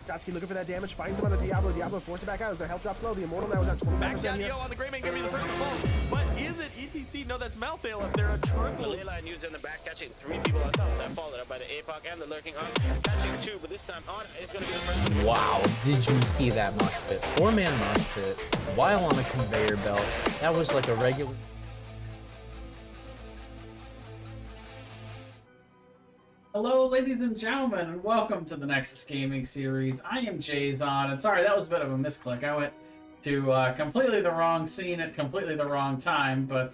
Kotsky looking for that damage, finds him on the Diablo. Diablo forced it back out as their health drops low. The Immortal now is at 25% Back down here. Yo on the Greymane, gonna be the first to fall. But is it ETC? No, that's Malfail up there. A triple. The Leyline used in the back, catching 3 people on top. That followed up by the APOC and the Lurking Hawk. Catching 2, but this time on is gonna be the first one. Wow, did you see that mosh pit? 4-man mosh pit while on a conveyor belt. That was like a regular... Hello, ladies and gentlemen, and welcome to the Nexus Gaming Series. I am Jayzon, and sorry, that was a bit of a misclick. I went to completely the wrong scene at completely the wrong time, but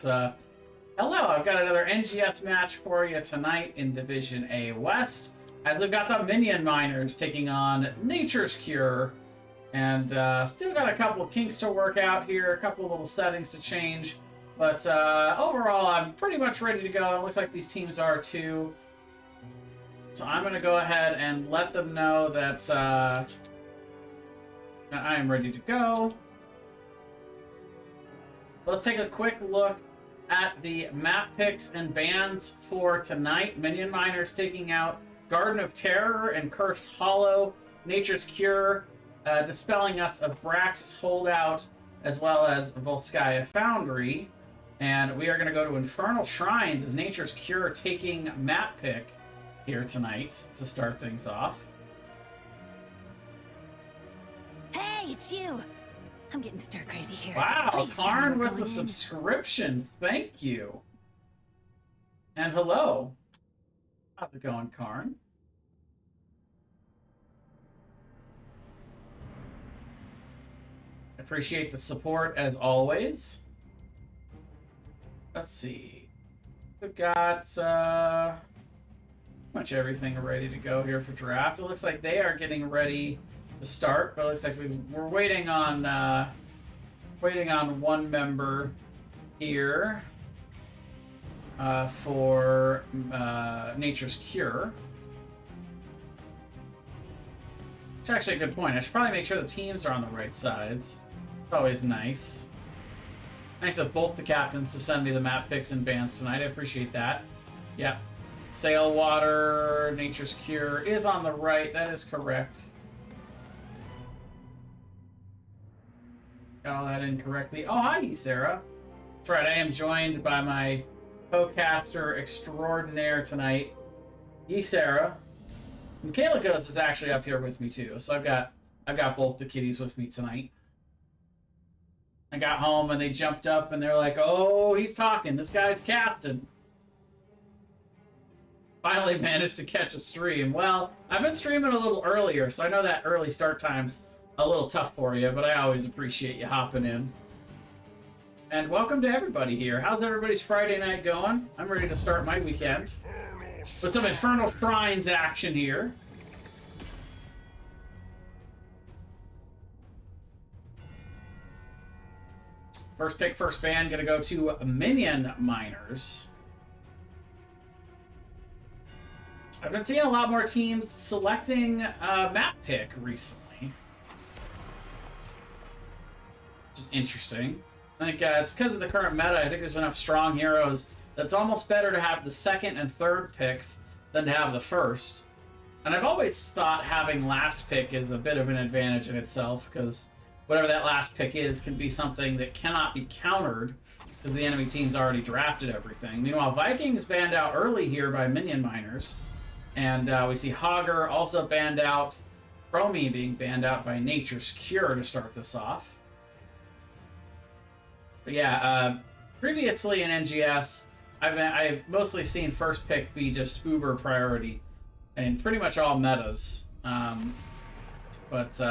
hello, I've got another NGS match for you tonight in Division A West, as we've got the Minion Miners taking on Nature's Cure, and still got a couple kinks to work out here, a couple little settings to change, but overall, I'm pretty much ready to go. It looks like these teams are too. So I'm going to go ahead and let them know that I am ready to go. Let's take a quick look at the map picks and bans for tonight. Minion Miners taking out Garden of Terror and Cursed Hollow. Nature's Cure dispelling us of Brax's Holdout, as well as Volskaya Foundry. And we are going to go to Infernal Shrines as Nature's Cure taking map pick here tonight to start things off. Hey, it's you! I'm getting stir crazy here. Wow, Please tell me Karn we're with the going in. subscription. Thank you. And hello. How's it going, Karn? Appreciate the support as always. Let's see. We've got much everything ready to go here for draft. It looks like they are getting ready to start, but it looks like we're waiting on one member here for Nature's Cure. It's actually a good point. I should probably make sure the teams are on the right sides. It's always nice. Nice of both the captains to send me the map picks and bans tonight. I appreciate that. Yeah. Sailwater, Nature's Cure is on the right. That is correct. Got all that incorrectly. Oh, hi, Sarah. That's right. I am joined by my co-caster extraordinaire tonight, Sarah. Michaela Ghost is actually up here with me too, so I've got both the kitties with me tonight. I got home and they jumped up and they're like, "Oh, he's talking. This guy's casting." Finally managed to catch a stream. Well, I've been streaming a little earlier, so I know that early start time's a little tough for you, but I always appreciate you hopping in. And welcome to everybody here. How's everybody's Friday night going? I'm ready to start my weekend with some Infernal Shrines action here. First pick, first ban, gonna go to Minion Miners. I've been seeing a lot more teams selecting map pick recently. Which is interesting. I think it's because of the current meta. I think there's enough strong heroes that it's almost better to have the second and third picks than to have the first. And I've always thought having last pick is a bit of an advantage in itself, because whatever that last pick is can be something that cannot be countered because the enemy team's already drafted everything. Meanwhile, Vikings banned out early here by Minion Miners. And we see Hogger also banned out, Chromie being banned out by Nature's Cure to start this off. But yeah, previously in NGS, I've mostly seen first pick be just uber priority in pretty much all metas. But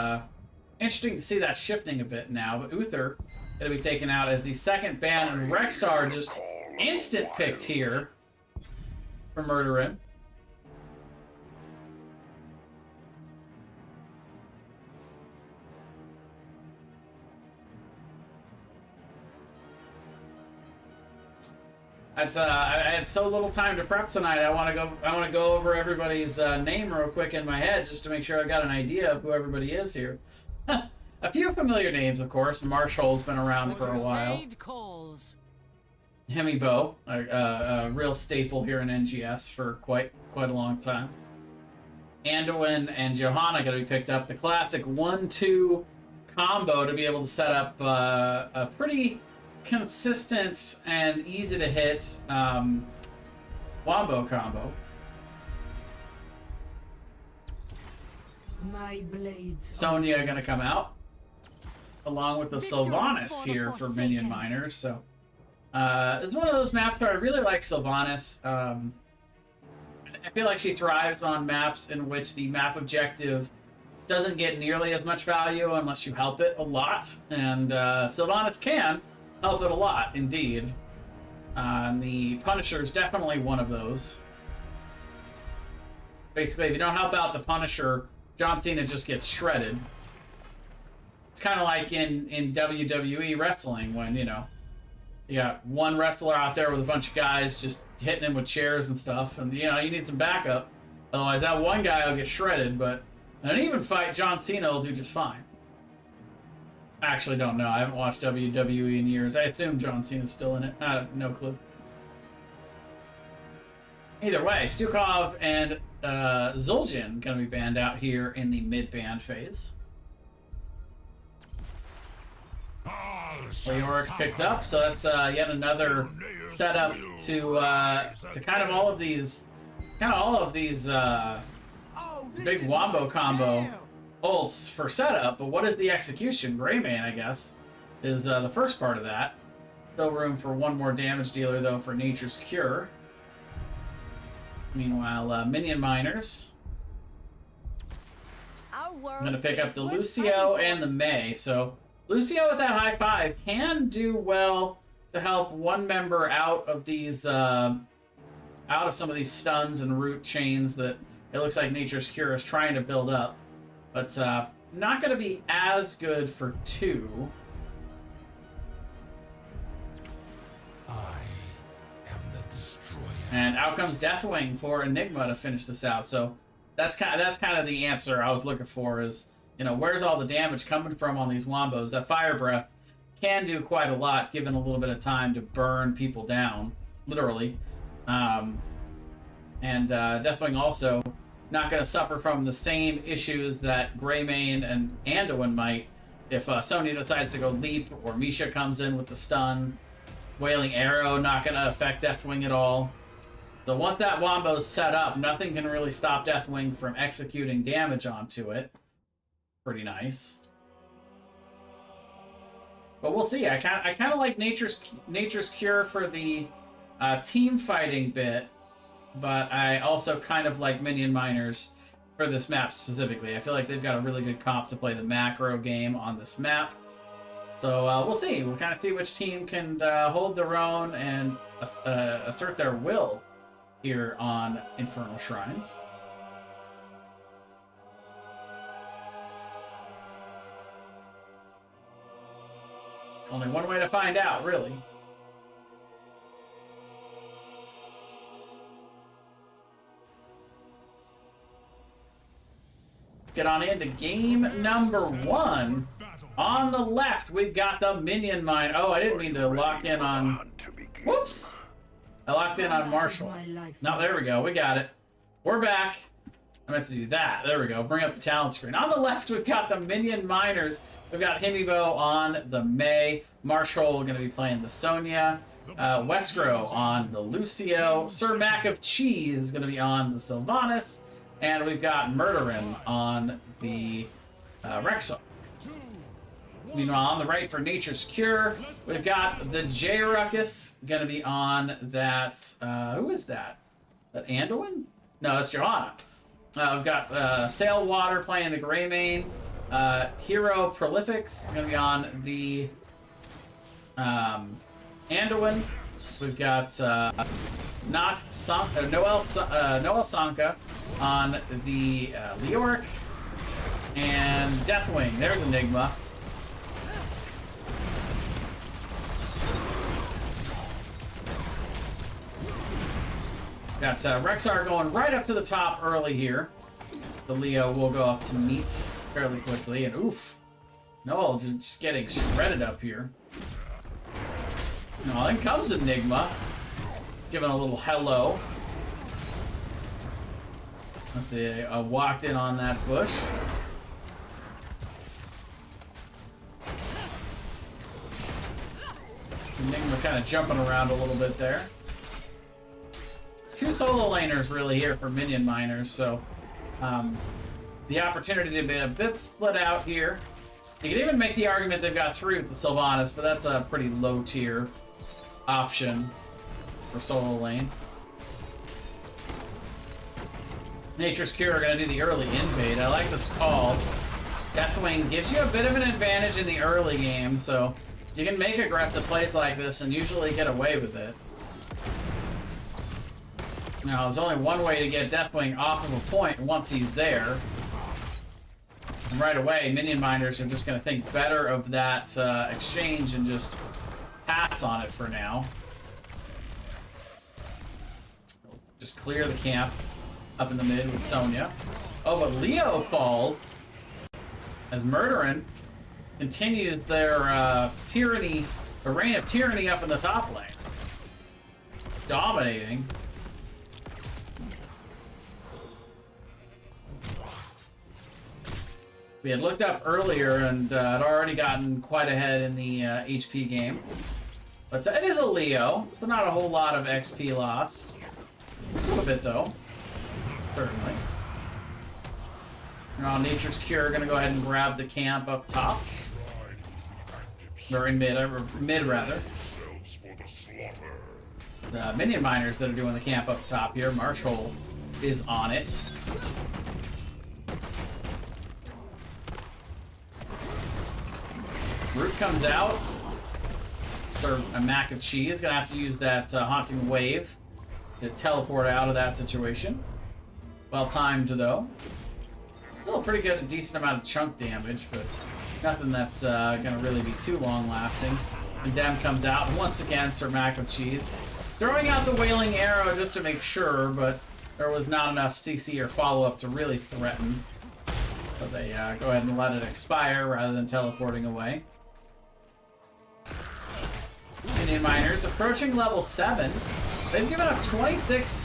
interesting to see that shifting a bit now. But Uther going to be taken out as the second ban, and Rexar just instant picked here for Murderin. That's I had so little time to prep tonight. I want to go over everybody's name real quick in my head just to make sure I got an idea of who everybody is here. A few familiar names, of course. Marshall's been around for a while. Hemibo, a real staple here in NGS for quite a long time. Anduin and Johanna going to be picked up. The classic 1-2 combo to be able to set up a pretty consistent and easy to hit wombo combo. My blades. Sonya going to come out along with the Sylvanas here for Minion Miners. So it's one of those maps where I really like Sylvanas. I feel like she thrives on maps in which the map objective doesn't get nearly as much value unless you help it a lot. And Sylvanas can help it a lot, indeed. And the Punisher is definitely one of those. Basically, if you don't help out the Punisher, John Cena just gets shredded. It's kind of like in WWE wrestling when, you know, you got one wrestler out there with a bunch of guys just hitting him with chairs and stuff, and you know, you need some backup. Otherwise, that one guy will get shredded, but in an even fight, John Cena will do just fine. I actually don't know. I haven't watched WWE in years. I assume John Cena's still in it. I have no clue. Either way, Stukov and Zul'jin going to be banned out here in the mid-ban phase. Leoric picked up, so that's yet another setup to kind of all of these big wombo combo ults for setup. But what is the execution? Greymane, I guess, is the first part of that. Still room for one more damage dealer though for Nature's Cure. Meanwhile, Minion Miners I'm gonna pick up the Lucio and the Mei. So Lucio with that high 5 can do well to help one member out of these, out of some of these stuns and root chains that it looks like Nature's Cure is trying to build up. But not going to be as good for 2. I am the destroyer. And out comes Deathwing for Enigma to finish this out. So that's kind of the answer I was looking for is, you know, where's all the damage coming from on these wombos? That Fire Breath can do quite a lot, given a little bit of time to burn people down, literally. And Deathwing also not going to suffer from the same issues that Greymane and Anduin might if Sonya decides to go leap or Misha comes in with the stun. Wailing Arrow not going to affect Deathwing at all. So once that wombo's set up, nothing can really stop Deathwing from executing damage onto it. Pretty nice. But we'll see. I kind of like Nature's Cure for the team fighting bit, but I also kind of like Minion Miners for this map specifically. I feel like they've got a really good comp to play the macro game on this map. So we'll see. We'll kind of see which team can hold their own and assert their will here on Infernal Shrines. Only one way to find out, really. Get on into game number 1. On the left, we've got the Minion Mine. Oh, I didn't mean to lock in on... Whoops! I locked in on Marshall. No, there we go. We got it. We're back. I meant to do that. There we go. Bring up the talent screen. On the left, we've got the Minion Miners. We've got Himibo on the Mei. Marshall going to be playing the Sonya. Westgrow on the Lucio. Sir Mac of Cheese is going to be on the Sylvanas. And we've got Murderin on the Rexar. Meanwhile, on the right for Nature's Cure, we've got the J-Ruckus going to be on that... who is that? That Anduin? No, it's Johanna. We've got Sailwater playing the Greymane. Hero Prolifics going to be on the Anduin. We've got Noel Sanka on the Leoric. And Deathwing. There's Enigma. Got Rexar going right up to the top early here. The Leo will go up to meet fairly quickly, and oof. Noel just getting shredded up here. Oh, in comes Enigma. Giving a little hello. Let's see, I walked in on that bush. Enigma kind of jumping around a little bit there. Two solo laners really here for minion miners, so the opportunity to be a bit split out here. You could even make the argument they've got three with the Sylvanas, but that's a pretty low tier option for solo lane. Nature's Cure are going to do the early invade. I like this call. Deathwing gives you a bit of an advantage in the early game, so you can make aggressive plays like this and usually get away with it. Now, there's only one way to get Deathwing off of a point once he's there. And right away, minion miners are just going to think better of that exchange and just pass on it for now. Just clear the camp up in the mid with Sonya. Oh, but Leo falls as Murderin continues their tyranny, the reign of tyranny up in the top lane. Dominating. We had looked up earlier and had already gotten quite ahead in the HP game. But it is a Leo, so not a whole lot of XP lost. A little bit, though. Certainly. Now, Nature's Cure gonna go ahead and grab the camp up top. Or in mid rather. The minion miners that are doing the camp up top here. Marshall is on it. Root comes out. Serve a mac of cheese. Gonna have to use that haunting wave to teleport out of that situation. Well timed though. Still pretty good, a decent amount of chunk damage, but nothing that's gonna really be too long lasting. And Dem comes out and once again, Sir Mac of Cheese. Throwing out the Wailing Arrow just to make sure, but there was not enough CC or follow-up to really threaten. So they go ahead and let it expire rather than teleporting away. Minion miners approaching level 7. They've given up 26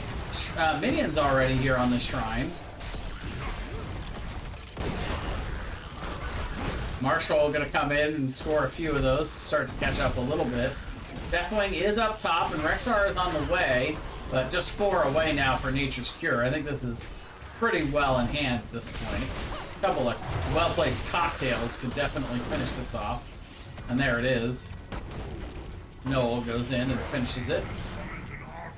minions already here on the shrine. Marshall gonna come in and score a few of those to start to catch up a little bit. Deathwing is up top and Rexar is on the way, but just 4 away now for Nature's Cure. I think this is pretty well in hand at this point. A couple of well-placed cocktails could definitely finish this off. And there it is. Noel goes in and finishes it.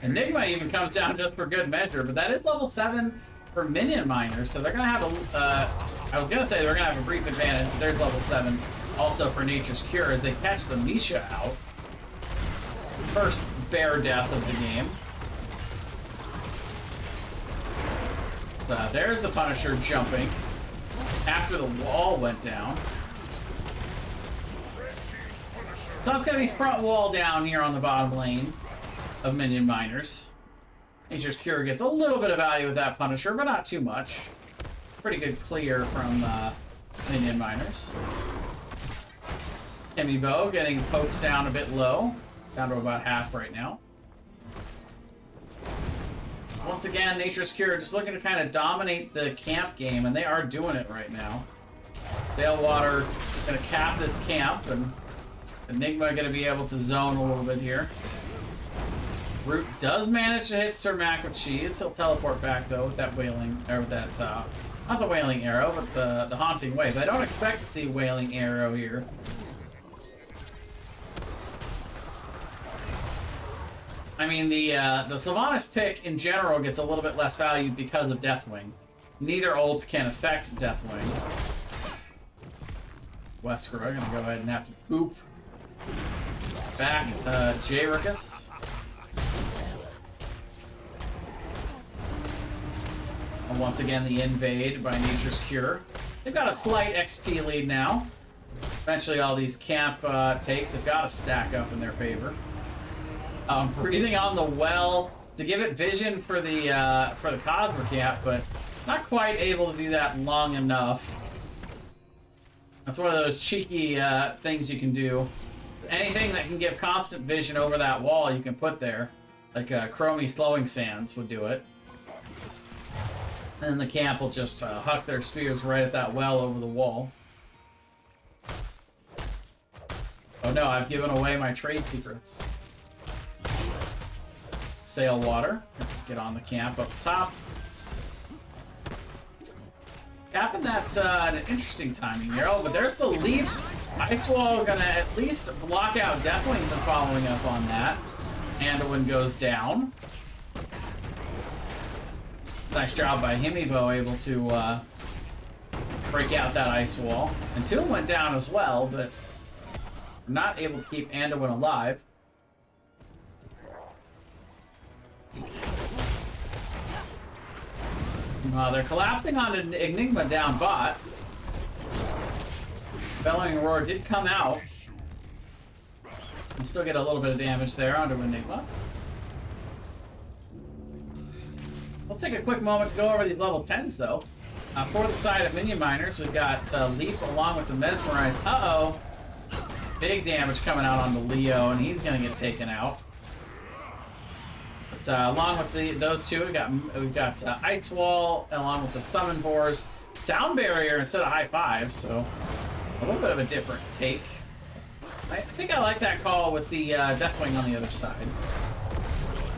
Enigma even comes down just for good measure, but that is level 7 for minion miners, so they're gonna have a, I was gonna say they're gonna have a brief advantage, but there's level 7 also for Nature's Cure as they catch the Misha out. First bear death of the game. There's the Punisher jumping after the wall went down. So it's gonna be front wall down here on the bottom lane of minion miners. Nature's Cure gets a little bit of value with that Punisher, but not too much. Pretty good clear from minion miners. Kimmy Bow getting poked down a bit low. Down to about half right now. Once again, Nature's Cure just looking to kind of dominate the camp game, and they are doing it right now. Sailwater gonna cap this camp, and Enigma gonna be able to zone a little bit here. Root does manage to hit Sir Mac with Cheese. He'll teleport back though with that Wailing, or with that, not the Wailing Arrow, but the Haunting Wave. I don't expect to see Wailing Arrow here. I mean, the Sylvanas pick in general gets a little bit less value because of Deathwing. Neither ult can affect Deathwing. Wesker gonna go ahead and have to boop back J-Rickus. And once again, the invade by Nature's Cure. They've got a slight XP lead now. Eventually, all these camp takes have got to stack up in their favor. Breathing on the well to give it vision for the Cosmo camp, but not quite able to do that long enough. That's one of those cheeky things you can do. Anything that can give constant vision over that wall you can put there. Like Chromie Slowing Sands would do it. And then the camp will just huck their spears right at that well over the wall. Oh no, I've given away my trade secrets. Sail water. Get on the camp up top. Capping that's an interesting timing here. Oh, but there's the leap. Ice Wall gonna at least block out Deathwing for following up on that. Anduin goes down. Nice job by Himibo, able to break out that Ice Wall. And Tomb went down as well, but not able to keep Anduin alive. They're collapsing on an Enigma down bot. Bellowing Roar did come out. And still get a little bit of damage there onto Enigma. Let's take a quick moment to go over these level 10s, though. For the side of Minion Miners, we've got Leap along with the Mesmerize. Uh-oh! Big damage coming out on the Leo, and he's going to get taken out. But along with those two, we've got Ice Wall along with the Summon Boars. Sound Barrier instead of High Five, so a little bit of a different take. I think I like that call with the Deathwing on the other side.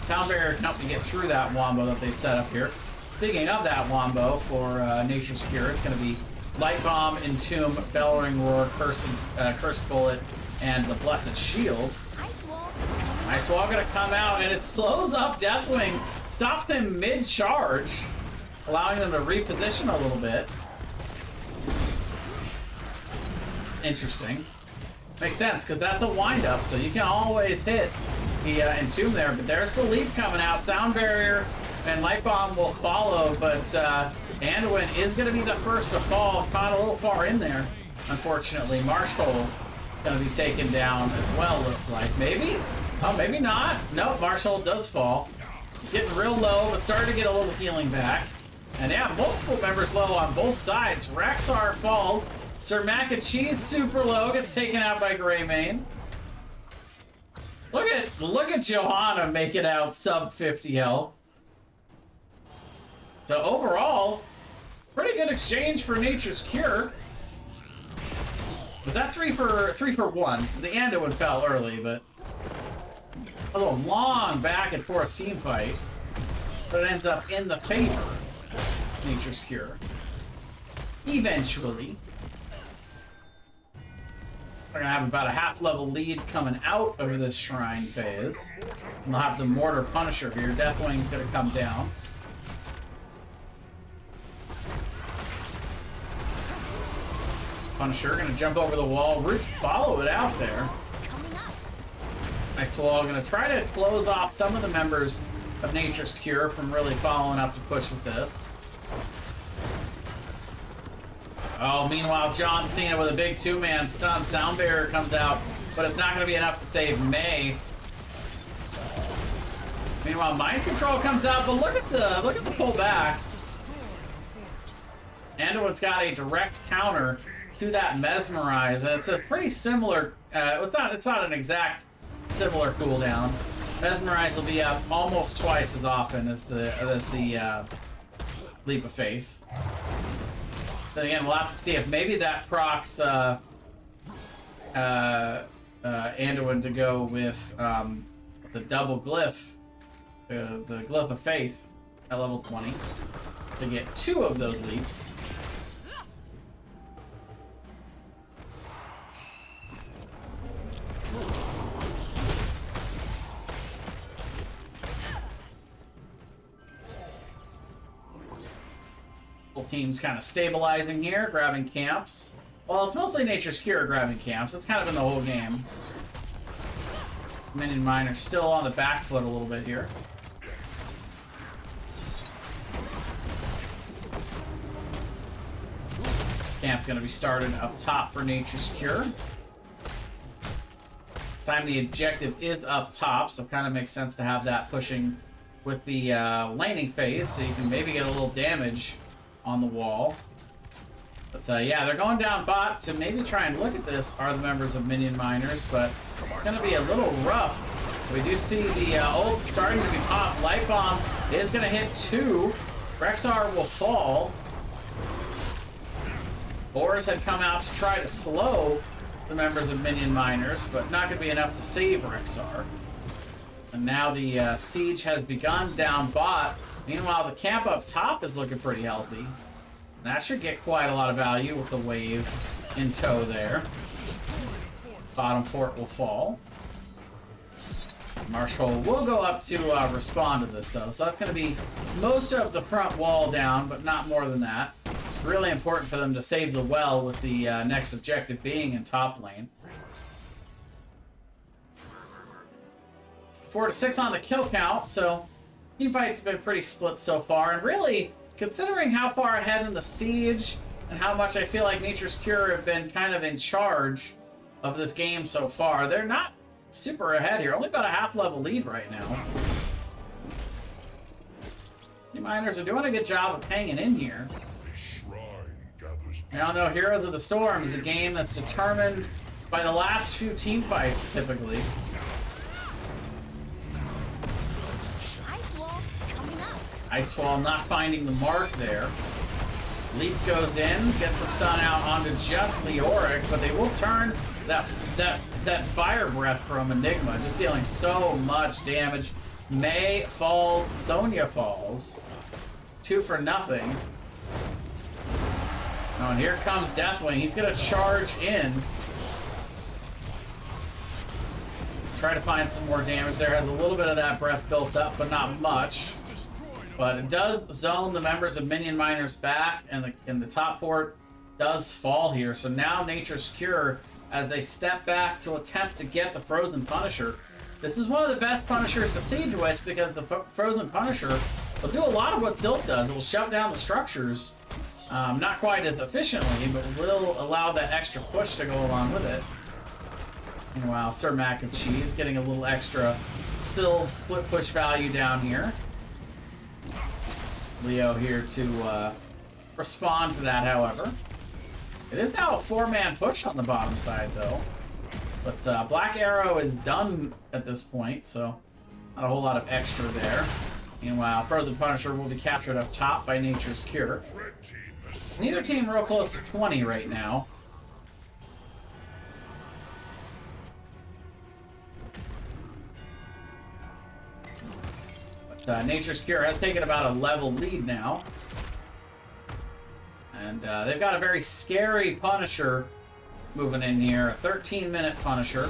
Sound Barrier can help you get through that wombo that they've set up here. Speaking of that wombo for Nature's Cure, it's going to be Light Bomb, Entomb, Bellowing Roar, Cursed Bullet, and the Blessed Shield. Ice Wall going to come out, and it slows up Deathwing, stops them mid-charge, allowing them to reposition a little bit. Interesting. Makes sense, because that's a wind-up, so you can always hit the Entomb there, but there's the Leap coming out. Sound Barrier and Light Bomb will follow, but Anduin is going to be the first to fall. Caught a little far in there, unfortunately. Marshall going to be taken down as well, looks like. Maybe? Oh, maybe not. Nope, Marshall does fall. He's getting real low, but starting to get a little healing back. And yeah, multiple members low on both sides. Rexar falls. Sir Mac and Cheese super low, gets taken out by Greymane. Look at Johanna make it out sub 50 health. So overall, pretty good exchange for Nature's Cure. Was that 3 for 1? The Anduin fell early, but a little long back and forth team fight. But it ends up in the favor of Nature's Cure. Eventually. We're gonna have about a half-level lead coming out of this Shrine phase. And we'll have the Mortar Punisher here. Deathwing's gonna come down. Punisher gonna jump over the wall. Root follow it out there. Ice Wall gonna try to close off some of the members of Nature's Cure from really following up to push with this. Oh, meanwhile, John Cena with a big two-man stun. Sound Barrier comes out, but it's not going to be enough to save May. Meanwhile, Mind Control comes out, but look at the pull back. Anduin's got a direct counter to that Mesmerize, and it's a pretty similar. It's not an exact similar cooldown. Mesmerize will be up almost twice as often as the Leap of Faith. Then again, we'll have to see if maybe that procs Anduin to go with the double glyph, the Glyph of Faith at level 20 to get 2 of those leaps. Team's kind of stabilizing here, grabbing camps. Well, it's mostly Nature's Cure grabbing camps. It's kind of in the whole game. Minion Miners still on the back foot a little bit here. Camp going to be started up top for Nature's Cure. This time the objective is up top, so it kind of makes sense to have that pushing with the laning phase, so you can maybe get a little damage on the wall. But yeah, they're going down bot to maybe try and look at this, are the members of Minion Miners, but it's going to be a little rough. We do see the ult starting to be popped. Light Bomb is going to hit 2 Rexar will fall. Boars had come out to try to slow the members of Minion Miners, but not going to be enough to save Rexar. And now the siege has begun down bot. Meanwhile, the camp up top is looking pretty healthy. That should get quite a lot of value with the wave in tow there. Bottom fort will fall. Marshall will go up to respond to this, though. So that's going to be most of the front wall down, but not more than that. Really important for them to save the well with the next objective being in top lane. 4 to 6 on the kill count, so teamfights have been pretty split so far. And really, considering how far ahead in the siege and how much I feel like Nature's Cure have been kind of in charge of this game so far, they're not super ahead here. Only about a half-level lead right now. The Miners are doing a good job of hanging in here. We all know Heroes of the Storm is a game that's determined by the last few team fights, typically. Ice wall coming up. Ice Wall not finding the mark there. Leap goes in, gets the stun out onto just Leoric, but they will turn that Fire Breath from Enigma, just dealing so much damage. May falls, Sonya falls. 2 for nothing. Oh, and here comes Deathwing. He's going to charge in. Try to find some more damage there. Has a little bit of that breath built up, but not much. But it does zone the members of Minion Miners back, and the top fort does fall here. So now Nature's Cure, as they step back to attempt to get the Frozen Punisher. This is one of the best Punishers to siege with, because the Frozen Punisher will do a lot of what Zilt does. It will shut down the structures. Not quite as efficiently, but will allow that extra push to go along with it. Meanwhile, Sir Mac and Cheese getting a little extra Sylve split push value down here. Leo here to respond to that, however. It is now a 4-man push on the bottom side, though. But Black Arrow is done at this point, so not a whole lot of extra there. Meanwhile, Frozen Punisher will be captured up top by Nature's Cure. Neither team real close to 20 right now. But Nature's Cure has taken about a level lead now. And they've got a very scary Punisher moving in here. A 13-minute Punisher.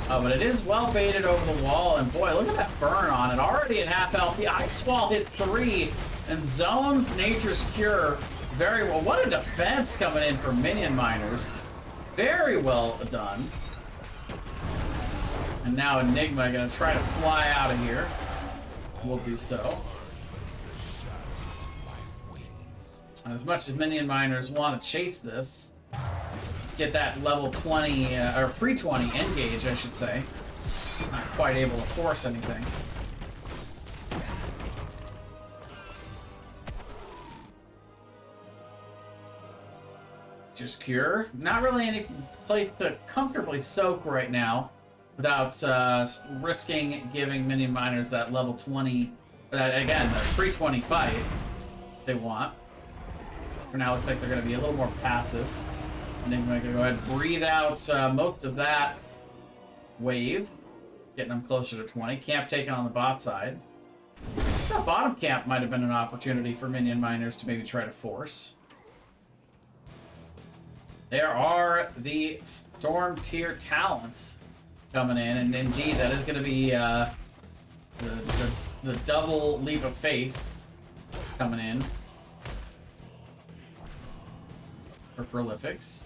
But it is well baited over the wall. And boy, look at that burn on it. Already at half health. The Ice Wall hits 3 and zones Nature's Cure very well. What a defense coming in for Minion Miners. Very well done. And now Enigma going to try to fly out of here. We'll do so. As much as Minion Miners want to chase this, get that level 20, or pre-20 engage, I should say. Not quite able to force anything. Just Cure. Not really any place to comfortably soak right now without risking giving Minion Miners that level 20, again, the pre-20 fight they want. For now, it looks like they're going to be a little more passive. Enigma going to go ahead and breathe out most of that wave, getting them closer to 20. Camp taken on the bot side. That bottom camp might have been an opportunity for Minion Miners to maybe try to force. There are the Storm tier talents coming in, and indeed that is going to be the double leap of faith coming in for Prolifics.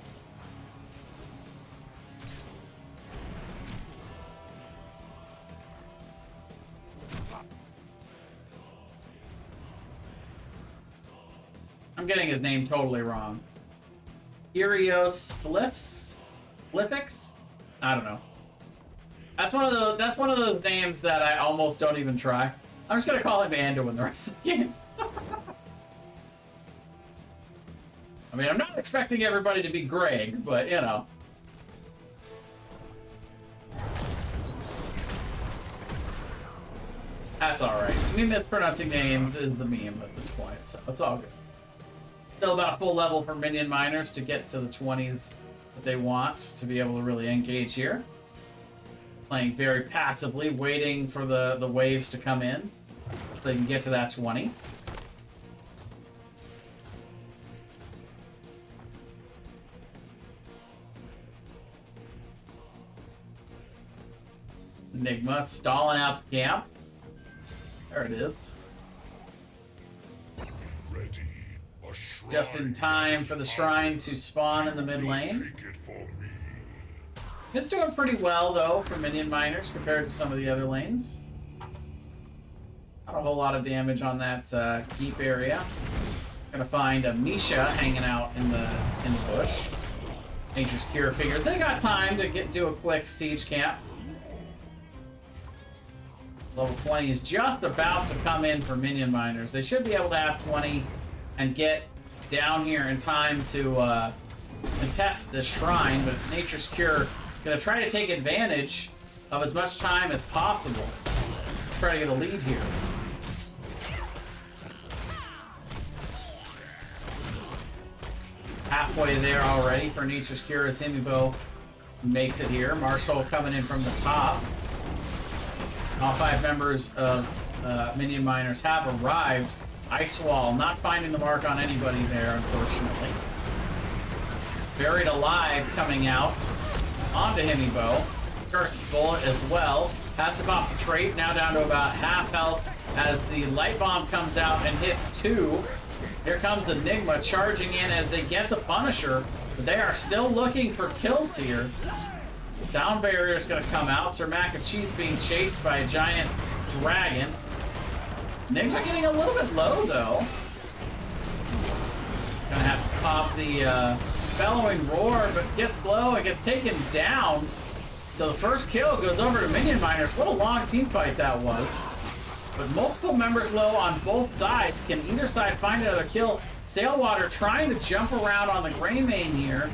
I'm getting his name totally wrong. Irios Fliffix? I don't know. That's one of those names that I almost don't even try. I'm just gonna call him Anduin the rest of the game. I mean, I'm not expecting everybody to be Greg, but you know. That's alright. Me mispronouncing names is the meme at this point, so it's all good. Still about a full level for Minion Miners to get to the 20s that they want to be able to really engage here. Playing very passively, waiting for the waves to come in so they can get to that 20. Enigma stalling out the camp. There it is. Ready. Just in time for the shrine to spawn in the mid lane. Take it for me. It's doing pretty well, though, for Minion Miners compared to some of the other lanes. Not a whole lot of damage on that keep area. Gonna find a Misha hanging out in the bush. Nature's Cure figures they got time to do a quick siege camp. Level 20 is just about to come in for Minion Miners. They should be able to have 20 and get down here in time to contest the shrine, but Nature's Cure gonna try to take advantage of as much time as possible. Try to get a lead here. Halfway there already for Nature's Cure as Himibo makes it here. Marshall coming in from the top. All 5 members of Minion Miners have arrived. Ice Wall not finding the mark on anybody there, unfortunately. Buried Alive coming out onto Himibo. Cursed Bullet as well. Has to pop the trait, now down to about half health as the Light Bomb comes out and hits 2. Here comes Enigma charging in as they get the Punisher, but they are still looking for kills here. Sound Barrier is going to come out. Sir Mac and Cheese being chased by a giant dragon. Enigma getting a little bit low, though. Gonna have to pop the bellowing roar, but gets low and gets taken down. So the first kill goes over to Minion Miners. What a long team fight that was. But multiple members low on both sides. Can either side find another kill? Sailwater trying to jump around on the gray main here.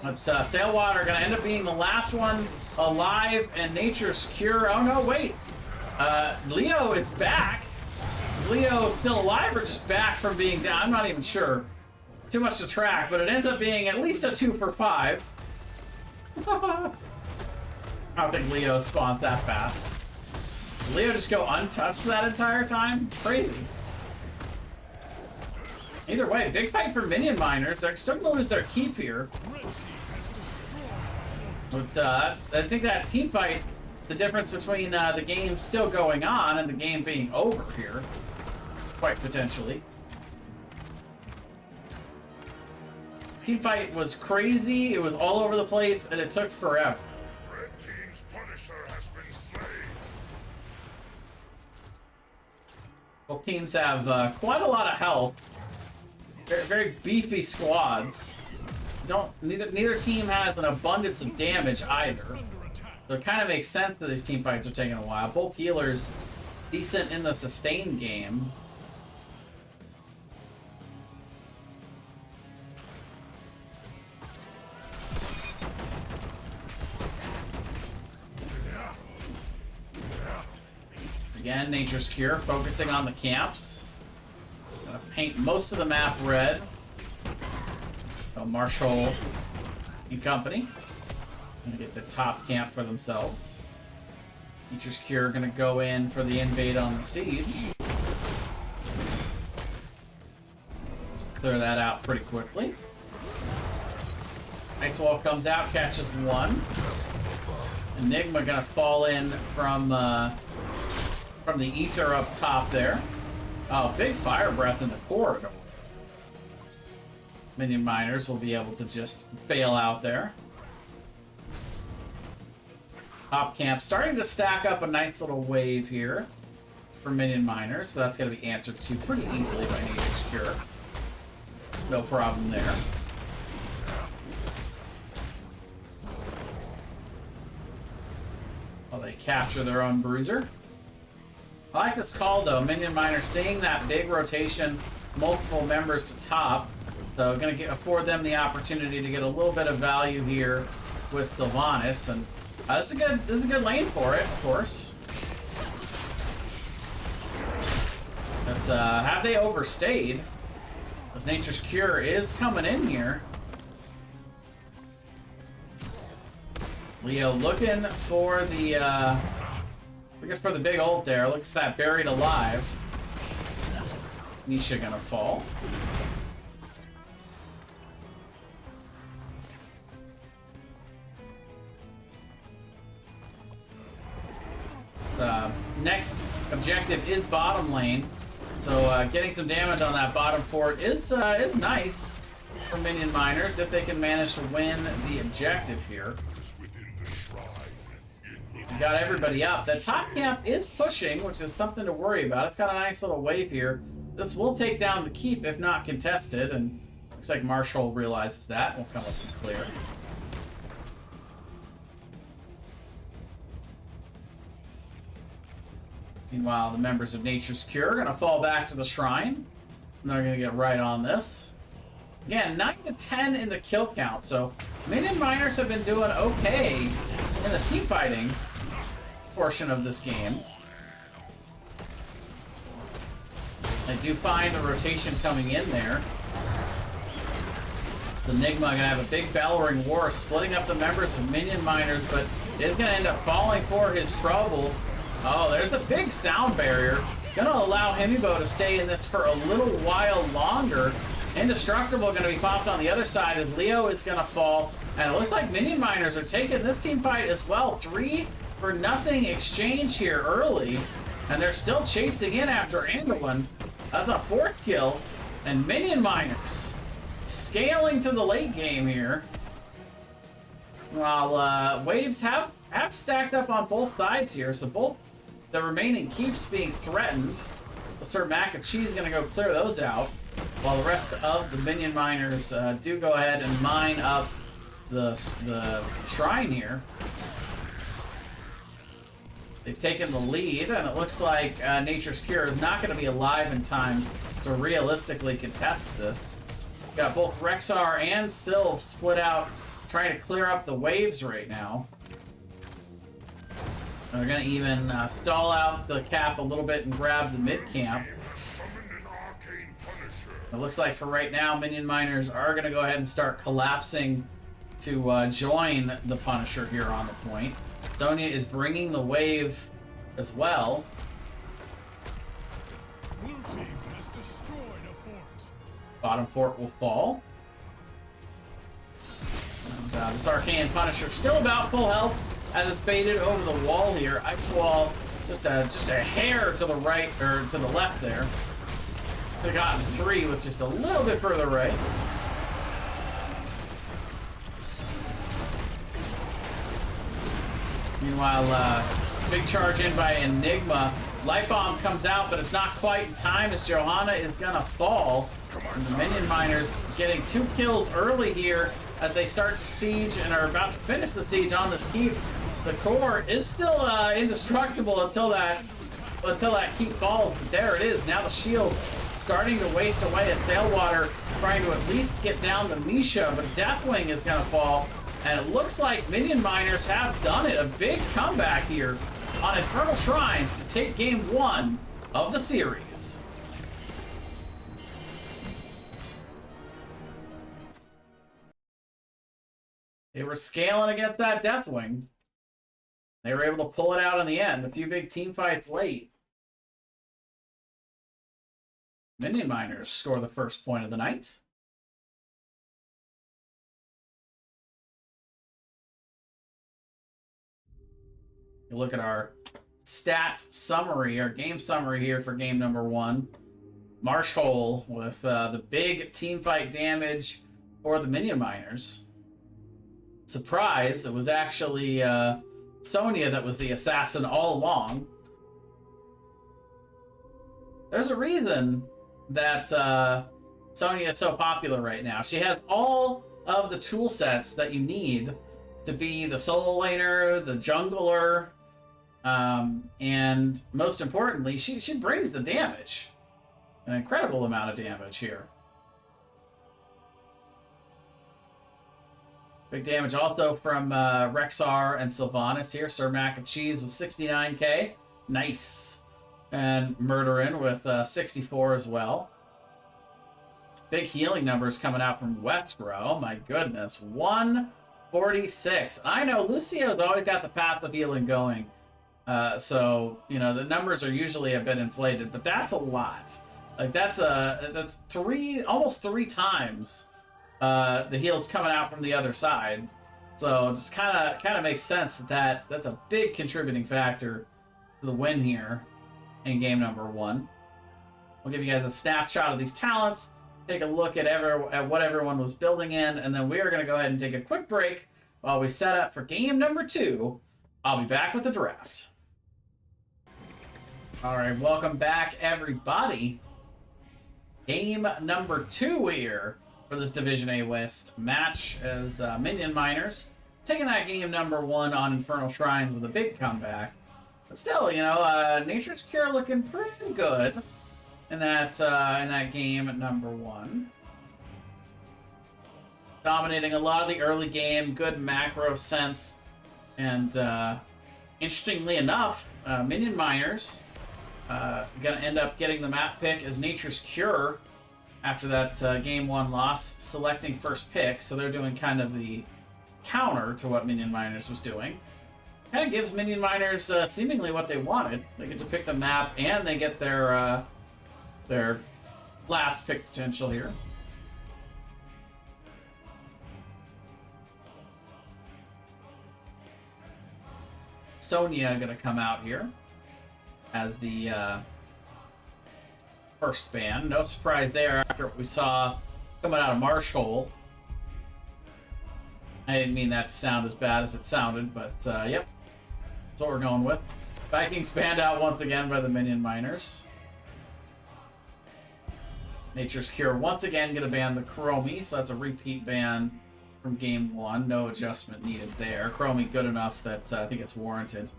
But Sailwater gonna end up being the last one alive, and Nature's Cure. Oh no, wait. Leo is back. Is Leo still alive or just back from being down? I'm not even sure. Too much to track, but it ends up being at least a 2 for 5. I don't think Leo spawns that fast. Did Leo just go untouched that entire time? Crazy. Either way, big fight for Minion Miners. They're still going to lose their keep here. But I think that team fight, the difference between the game still going on and the game being over here, quite potentially. Team fight was crazy, it was all over the place, and it took forever. Red team's Punisher has been slain. Both teams have quite a lot of health. Very, very beefy squads. Neither team has an abundance of damage either. So it kind of makes sense that these team fights are taking a while. Both healers decent in the sustain game. Again, Nature's Cure, focusing on the camps. Gonna paint most of the map red. So Marshall and company. Gonna get the top camp for themselves. Nature's Cure gonna go in for the invade on the siege. Clear that out pretty quickly. Ice Wall comes out, catches 1. Enigma gonna fall in from the ether up top there. Oh, big fire breath in the corridor. Minion Miners will be able to just bail out there. Top camp starting to stack up a nice little wave here for Minion Miners, but that's going to be answered to pretty easily by Nature's Cure. No problem there. Well, they capture their own bruiser. I like this call, though. Minion Miners seeing that big rotation, multiple members to top. So going to afford them the opportunity to get a little bit of value here with Sylvanas. And this is a good lane for it, of course. But have they overstayed? Because Nature's Cure is coming in here. Leo looking for the big ult there. Looking for that buried alive. Nisha gonna fall. Next objective is bottom lane, so getting some damage on that bottom fort is nice for Minion Miners if they can manage to win the objective here. We got everybody up. The top camp is pushing, which is something to worry about. It's got a nice little wave here. This will take down the keep if not contested, and looks like Marshall realizes that. Will come up and clear. Meanwhile, the members of Nature's Cure are going to fall back to the shrine. And they're going to get right on this. Again, 9 to 10 in the kill count, so Minion Miners have been doing okay in the team fighting portion of this game. I do find a rotation coming in there. The Enigma going to have a big Bellowing War splitting up the members of Minion Miners, but is going to end up falling for his trouble. Oh, there's the big sound barrier. Gonna allow Himibo to stay in this for a little while longer. Indestructible gonna be popped on the other side, and Leo is gonna fall. And it looks like Minion Miners are taking this team fight as well. 3-0 exchange here early. And they're still chasing in after Anduin. That's a 4th kill. And Minion Miners scaling to the late game here. While waves have stacked up on both sides here, so both the remaining keeps being threatened. The Sir Mac and Cheese is going to go clear those out, while the rest of the Minion Miners do go ahead and mine up the shrine here. They've taken the lead, and it looks like Nature's Cure is not going to be alive in time to realistically contest this. Got both Rexar and Sylv split out, trying to clear up the waves right now. They're going to even stall out the cap a little bit and grab the mid camp. It looks like for right now, Minion Miners are going to go ahead and start collapsing to join the Punisher here on the point. Sonya is bringing the wave as well. Blue team has destroyed a fort. Bottom fort will fall. And, this Arcane Punisher still about full health as it's baited over the wall here. Ice wall just a hair to the right, or to the left there. Could have gotten 3 with just a little bit further right. Meanwhile, big charge in by Enigma. Light Bomb comes out, but it's not quite in time as Johanna is gonna fall. And the Minion Miners getting 2 kills early here as they start to siege and are about to finish the siege on this keep. The core is still indestructible until that keep falls, but there it is. Now the shield starting to waste away as Sailwater trying to at least get down to Misha, but Deathwing is gonna fall. And it looks like Minion Miners have done it. A big comeback here on Infernal Shrines to take game 1 of the series. They were scaling against that Deathwing. They were able to pull it out in the end. A few big team fights late. Minion Miners score the first point of the night. You look at our stat summary, our game summary here for game number 1. Marshall with the big team fight damage for the Minion Miners. Surprise, it was actually Sonya that was the assassin all along. There's a reason that Sonya is so popular right now. She has all of the tool sets that you need to be the solo laner, the jungler, and most importantly, she brings the damage. An incredible amount of damage here. Big damage also from Rexar and Sylvanas here. Sir Mac and Cheese with 69k. Nice. And Murderin with 64 as well. Big healing numbers coming out from Westro. Oh my goodness. 146. I know Lucio's always got the passive healing going. So, you know, the numbers are usually a bit inflated, but that's a lot. Like that's almost three times the heals coming out from the other side. So it just kind of makes sense that that's a big contributing factor to the win here in game number 1. We'll give you guys a snapshot of these talents, take a look at what everyone was building in, and then we are going to go ahead and take a quick break while we set up for game number 2. I'll be back with the draft. All right, welcome back, everybody. Game number 2 here for this Division A West match as Minion Miners taking that game number 1 on Infernal Shrines with a big comeback. But still, you know, Nature's Cure looking pretty good in that game at number 1. Dominating a lot of the early game, good macro sense, and interestingly enough, Minion Miners gonna end up getting the map pick as Nature's Cure after that game 1 loss, selecting first pick. So they're doing kind of the counter to what Minion Miners was doing. Kind of gives Minion Miners seemingly what they wanted. They get to pick the map and they get their last pick potential here. Sonya gonna come out here as the first ban. No surprise there after what we saw coming out of Marshhole. I didn't mean that to sound as bad as it sounded, but yep. That's what we're going with. Vikings banned out once again by the Minion Miners. Nature's Cure once again going to ban the Chromie, so that's a repeat ban from game 1. No adjustment needed there. Chromie good enough that I think it's warranted.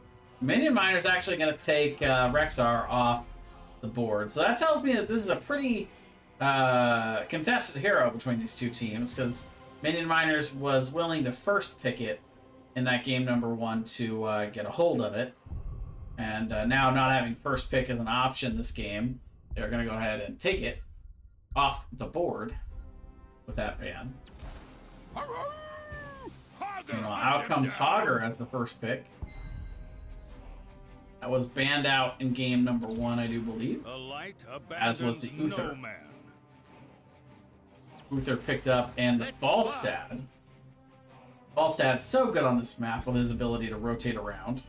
Minion Miners actually going to take Rexar off the board. So that tells me that this is a pretty contested hero between these two teams, because Minion Miners was willing to first pick it in that game number 1 to get a hold of it. And now not having first pick as an option this game, they're going to go ahead and take it off the board with that ban. Meanwhile, out comes Hogger as the first pick. That was banned out in game number 1, I do believe. As was the Uther. Uther picked up, and the Falstad. Falstad's so good on this map with his ability to rotate around.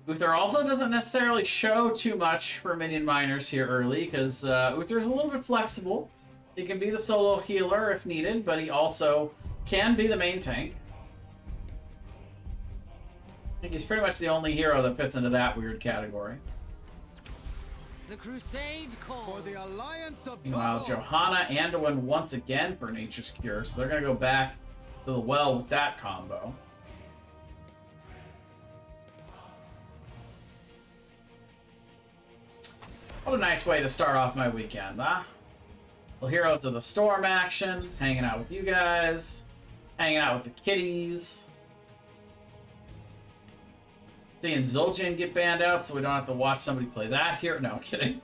Uther also doesn't necessarily show too much for Minion Miners here early, because Uther's a little bit flexible. He can be the solo healer if needed, but he also can be the main tank. I think he's pretty much the only hero that fits into that weird category. The crusade call for the alliance of Meanwhile, Johanna Anduin once again for Nature's Cure, so they're going to go back to the well with that combo. What a nice way to start off my weekend, huh? Well, Heroes of the Storm action, hanging out with you guys, hanging out with the kitties. Seeing Zul'jin get banned out so we don't have to watch somebody play that here. No, I'm kidding.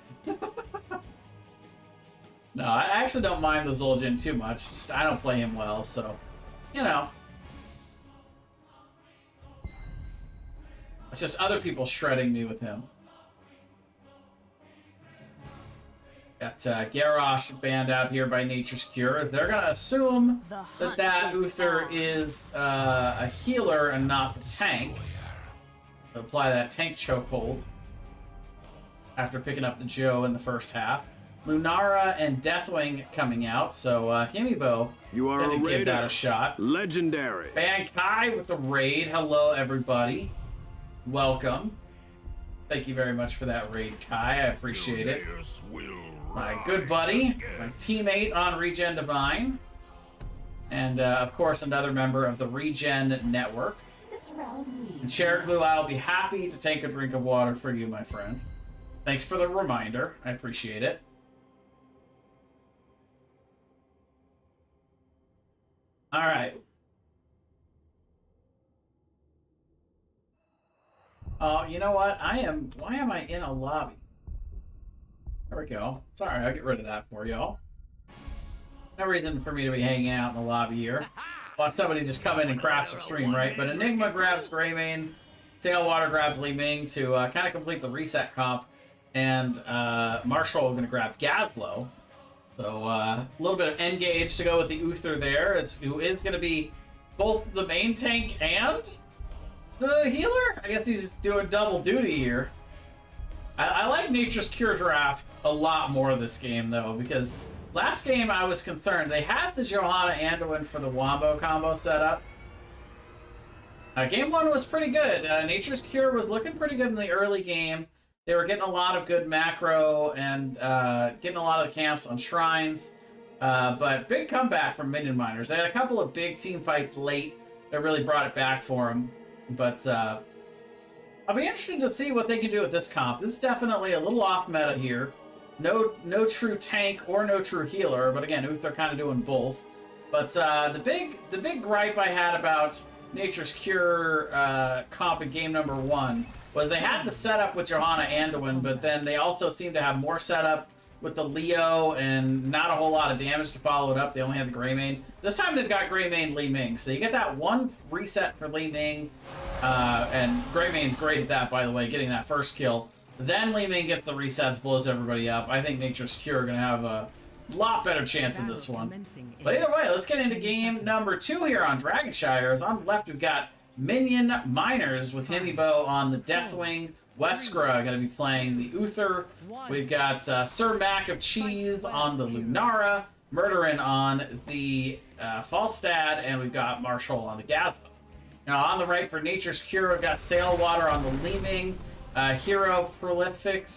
No, I actually don't mind the Zul'jin too much. Just, I don't play him well, so, you know. It's just other people shredding me with him. Got Garrosh banned out here by Nature's Cure. They're going to assume that Uther is a healer and not the tank. So apply that tank chokehold after picking up the Joe in the first half. Lunara and Deathwing coming out, so Himibo didn't give that a shot. Legendary. Ban Kai with the raid. Hello, everybody. Welcome. Thank you very much for that raid, Kai. I appreciate it. My good buddy, my teammate on Regen Divine, and of course another member of the Regen Network. And Chair Glue, I'll be happy to take a drink of water for you, my friend. Thanks for the reminder. I appreciate it. All right. Oh, you know what? Why am I in a lobby? There we go. Sorry, I'll get rid of that for y'all. No reason for me to be hanging out in the lobby here. Watch somebody just come in and crash the stream, right? But Enigma grabs Greymane, Sailwater grabs Li Ming to kind of complete the reset comp, and Marshall going to grab Gazlo. So a little bit of engage to go with the Uther there, who is going to be both the main tank and the healer? I guess he's doing double duty here. I like Nature's Cure draft a lot more this game, though, because last game I was concerned. They had the Johanna Anduin for the Wombo combo setup. Game 1 was pretty good. Nature's Cure was looking pretty good in the early game. They were getting a lot of good macro and getting a lot of the camps on shrines. But big comeback from Minion Miners. They had a couple of big team fights late that really brought it back for them. But I'll be interested to see what they can do with this comp. This is definitely a little off meta here. No true tank or no true healer, but again, Uther kind of doing both. But the big gripe I had about Nature's Cure comp in game number 1 was they had the setup with Johanna Anduin, but then they also seemed to have more setup with the Leo and not a whole lot of damage to follow it up. They only had the Greymane. This time they've got Greymane Li Ming, so you get that one reset for Li Ming, and Greymane's great at that, by the way, getting that first kill. Then Li Ming gets the resets, blows everybody up. I think Nature's Cure are going to have a lot better chance in this one. But either way, let's get into game number 2 here on Dragonshire. As on the left, we've got Minion Miners with Himibo on the Deathwing. Weskra going to be playing the Uther. We've got Sir Mac of Cheese on the Lunara, Murderin on the Falstad, and we've got Marshall on the Gazlo. Now on the right for Nature's Cure, we've got Sailwater on the Leeming, Hero Splitfix,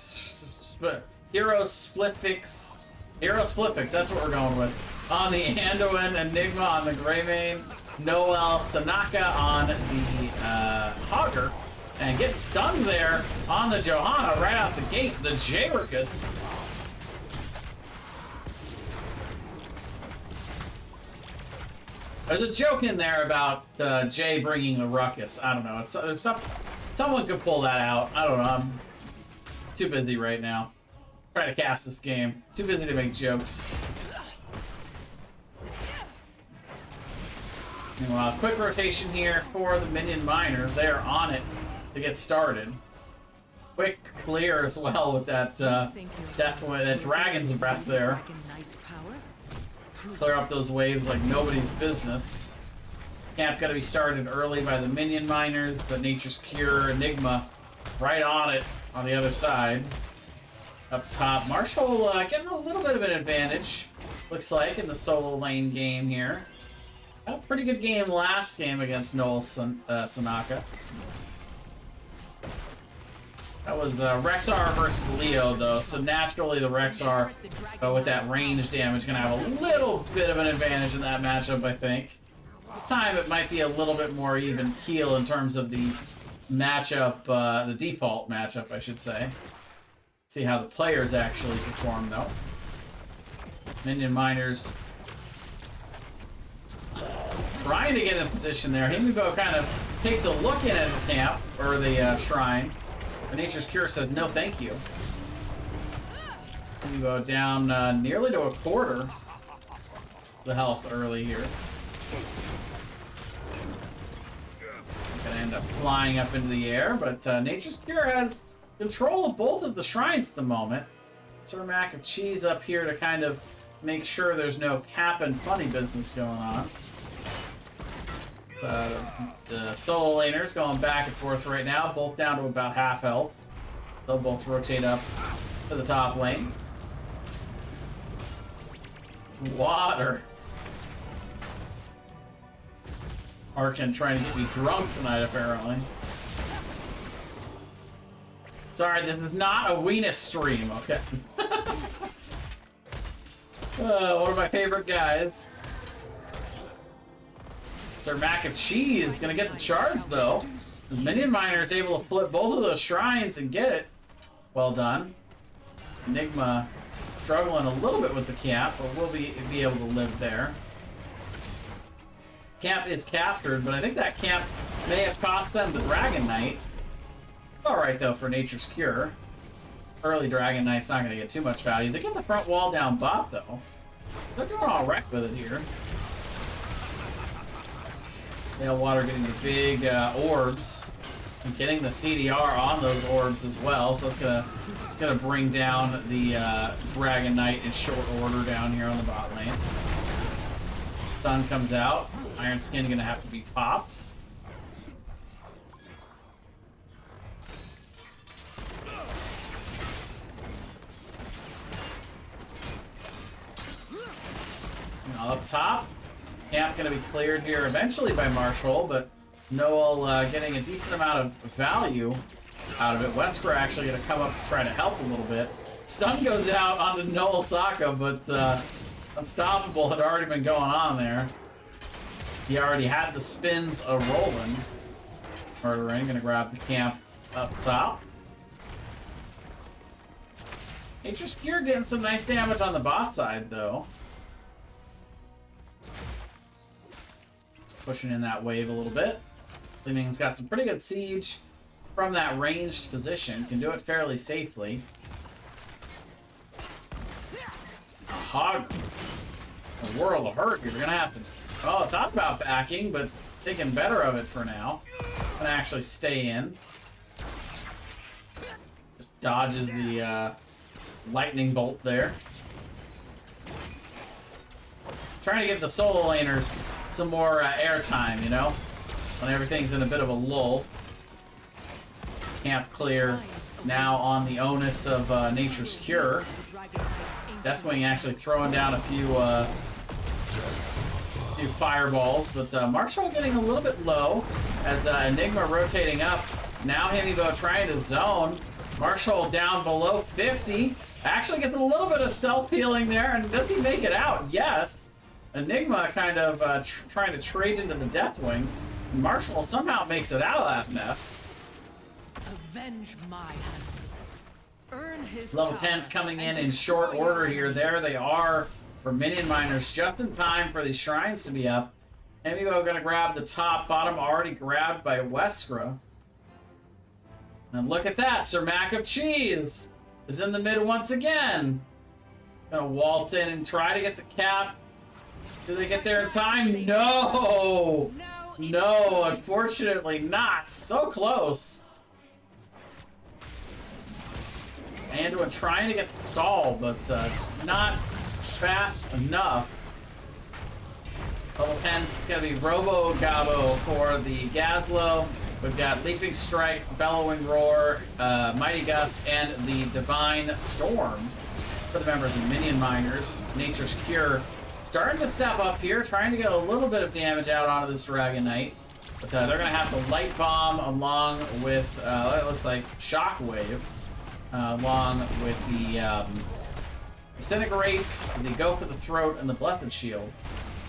that's what we're going with. On the Anduin, Enigma on the Greymane, Noel Sanaka on the Hogger, and getting stunned there on the Johanna right out the gate, the Jairicus. There's a joke in there about Jay bringing the ruckus. I don't know. Someone could pull that out. I don't know. I'm too busy right now. Trying to cast this game. Too busy to make jokes. Meanwhile, quick rotation here for the Minion Miners. They are on it to get started. Quick clear as well with that that Dragon's Breath there. Clear up those waves like nobody's business. Camp got to be started early by the Minion Miners, but Nature's Cure, Enigma, right on it on the other side. Up top, Marshall getting a little bit of an advantage, looks like, in the solo lane game here. Had a pretty good game last game against Noel Sanaka. That was Rexar versus Leo, though, so naturally the Rexar, with that range damage, going to have a little bit of an advantage in that matchup, I think. This time it might be a little bit more even keel in terms of the matchup, the default matchup, I should say. See how the players actually perform, though. Minion Miners trying to get in position there. Himibo kind of takes a look in at the camp, or the shrine. But Nature's Cure says, no thank you. Himibo down nearly to a quarter the health early here. Gonna end up flying up into the air, but Nature's Cure has control of both of the shrines at the moment. Sir Mac of Cheese up here to kind of make sure there's no cap and funny business going on. The solo laners going back and forth right now, both down to about half health. They'll both rotate up to the top lane. Water. Arkin trying to get me drunk tonight, apparently. Sorry, this is not a Weenus stream, okay? One of my favorite guys. Sir Mac of Cheese is gonna get the charge, though. As Minion Miner is able to flip both of those shrines and get it. Well done. Enigma struggling a little bit with the camp, but will be able to live there. Camp is captured, but I think that camp may have cost them the Dragon Knight. Alright, though, for Nature's Cure. Early Dragon Knight's not going to get too much value. They get the front wall down bot, though. They're doing alright with it here. Water getting the big orbs. And getting the CDR on those orbs as well. So it's gonna bring down the Dragon Knight in short order down here on the bot lane. Stun comes out. Iron Skin going to have to be popped. Now up top, camp going to be cleared here eventually by Marshall, but Noel getting a decent amount of value out of it. Wesker actually going to come up to try to help a little bit. Stun goes out onto Noel Saka, but Unstoppable had already been going on there. He already had the spins rolling. Murdering, going to grab the camp up top. Nature's Cure getting some nice damage on the bot side, though. Pushing in that wave a little bit. Fleming's got some pretty good siege from that ranged position. Can do it fairly safely. A hog. A world of hurt. You're gonna have to. Oh, thought about backing, but taking better of it for now. Gonna actually stay in. Just dodges the lightning bolt there. Trying to give the solo laners some more airtime, you know, when everything's in a bit of a lull. Camp clear now on the onus of Nature's Cure. Deathwing actually throwing down a few fireballs, but Marshall getting a little bit low as the Enigma rotating up. Now Himibo trying to zone. Marshall down below 50. Actually gets a little bit of self-healing there, and does he make it out? Yes. Enigma kind of trying to trade into the Deathwing. Marshall somehow makes it out of that mess. Avenge my husband. Earn his Level 10's coming in short order here. There they are for Minion Miners, just in time for these shrines to be up. Himibo gonna grab the top, bottom already grabbed by Weskra. And look at that, Sir Mac of Cheese is in the mid once again. Gonna waltz in and try to get the cap. Do they get there in time? No! No, unfortunately not. So close. Anduin trying to get the stall, but just not fast enough. Level 10s, it's going to be Robo Gabo for the Gazlo. We've got Leaping Strike, Bellowing Roar, Mighty Gust, and the Divine Storm for the members of Minion Miners. Nature's Cure starting to step up here, trying to get a little bit of damage out onto this Dragon Knight. But they're going to have the Light Bomb along with, it looks like Shockwave, along with the Disintegrates, the Go for the Throat, and the Blessed Shield.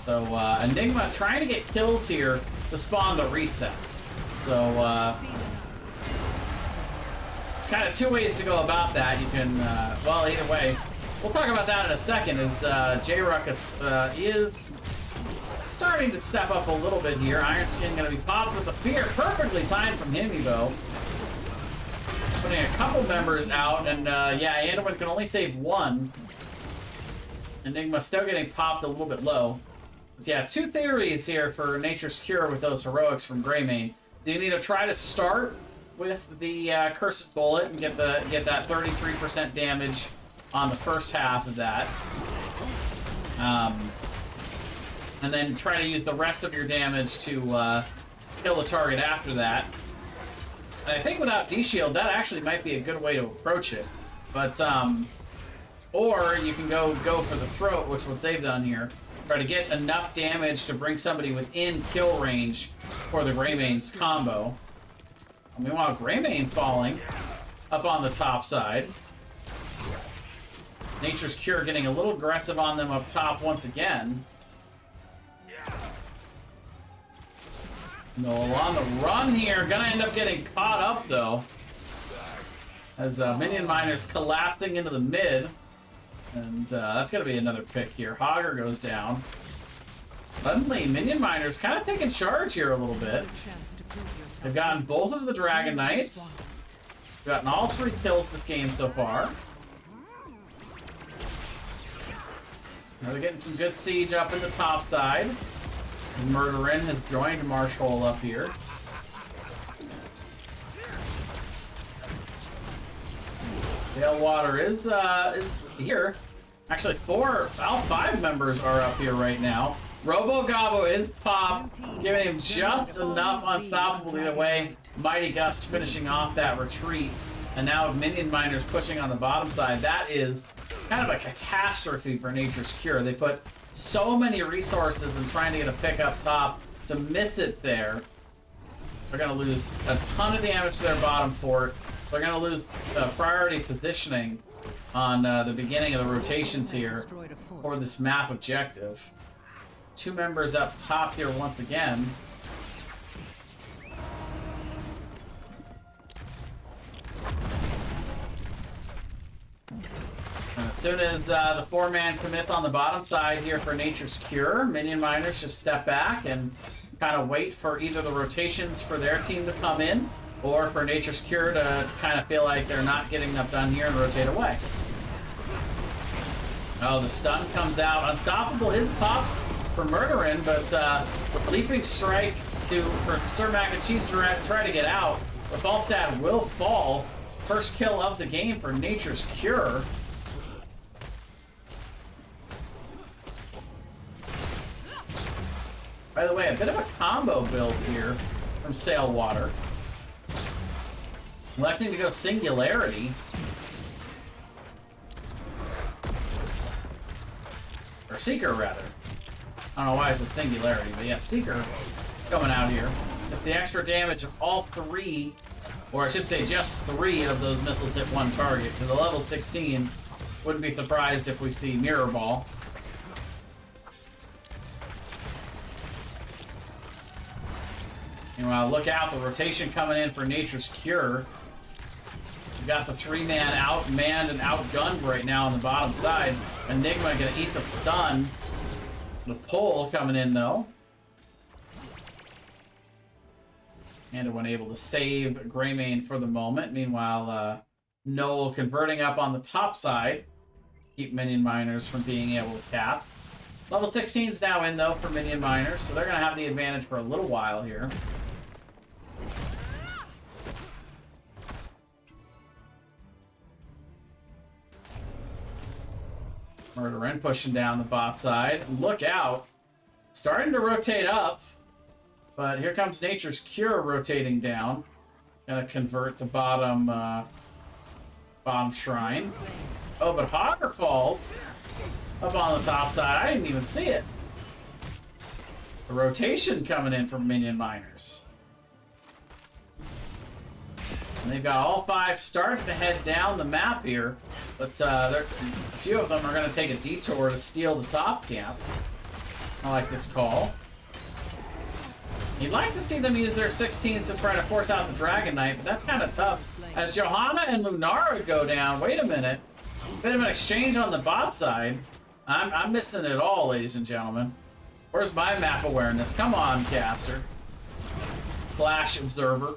So Enigma trying to get kills here to spawn the resets. So it's kind of two ways to go about that. You can, well, either way. We'll talk about that in a second, as J-Ruckus is starting to step up a little bit here. Iron Skin going to be popped with the fear. Perfectly timed from Himibo. Putting a couple members out, and yeah, Anduin can only save one. Enigma still getting popped a little bit low. But yeah, two theories here for Nature's Cure with those heroics from Greymane. Do you need to try to start with the Cursed Bullet and get that 33% damage on the first half of that, and then try to use the rest of your damage to kill the target after that? And I think without D-Shield, that actually might be a good way to approach it. But, or you can go for the throat, which is what they've done here. Try to get enough damage to bring somebody within kill range for the Greymane's combo. Meanwhile, Greymane falling up on the top side. Nature's Cure getting a little aggressive on them up top once again. Noel on the run here. Gonna end up getting caught up, though. As Minion Miners collapsing into the mid. And that's gonna be another pick here. Hogger goes down. Suddenly, Minion Miners kind of taking charge here a little bit. They've gotten both of the Dragon Knights. Gotten all 3 kills this game so far. Now they're getting some good siege up in the top side. Murderin has joined Marshall up here. Tailwater is here. Actually, all 5 members are up here right now. Robo Gobbo is popped, giving him just enough unstoppable either way. Mighty Gust finishing off that retreat. And now Minion Miners pushing on the bottom side. That is kind of a catastrophe for Nature's Cure. They put so many resources in trying to get a pick up top. To miss it there, they're going to lose a ton of damage to their bottom fort. They're going to lose priority positioning on the beginning of the rotations here for this map objective. 2 members up top here once again. And as soon as the 4-man commits on the bottom side here for Nature's Cure, Minion Miners just step back and kind of wait for either the rotations for their team to come in, or for Nature's Cure to kind of feel like they're not getting enough done here and rotate away. Oh, the stun comes out. Unstoppable is popped for Murderin, but the Leaping Strike for Sir Mac and Cheese to try to get out. The Falstad will fall. First kill of the game for Nature's Cure. By the way, a bit of a combo build here from Sailwater. Electing to go Singularity. Or Seeker, rather. I don't know why I said Singularity, but yeah, Seeker coming out here. It's the extra damage of all 3, or I should say just 3 of those missiles hit one target. Because the level 16, wouldn't be surprised if we see Mirror Ball. Meanwhile, look out, the rotation coming in for Nature's Cure. We've got the 3-man outmanned and outgunned right now on the bottom side. Enigma gonna eat the stun. The pull coming in though. And one able to save Greymane for the moment. Meanwhile, Noel converting up on the top side. Keep Minion Miners from being able to cap. Level 16's now in though for Minion Miners, so they're gonna have the advantage for a little while here. Murderin pushing down the bot side. Look out. Starting to rotate up. But here comes Nature's Cure rotating down. Gonna convert the bottom shrine. Oh, but Hogger falls up on the top side. I didn't even see it. The rotation coming in from Minion Miners. And they've got all 5 starting to head down the map here. But a few of them are going to take a detour to steal the top camp. I like this call. You'd like to see them use their 16s to try to force out the Dragon Knight, but that's kind of tough. As Johanna and Lunara go down, wait a minute. Bit of an exchange on the bot side. I'm missing it all, ladies and gentlemen. Where's my map awareness? Come on, caster. / observer.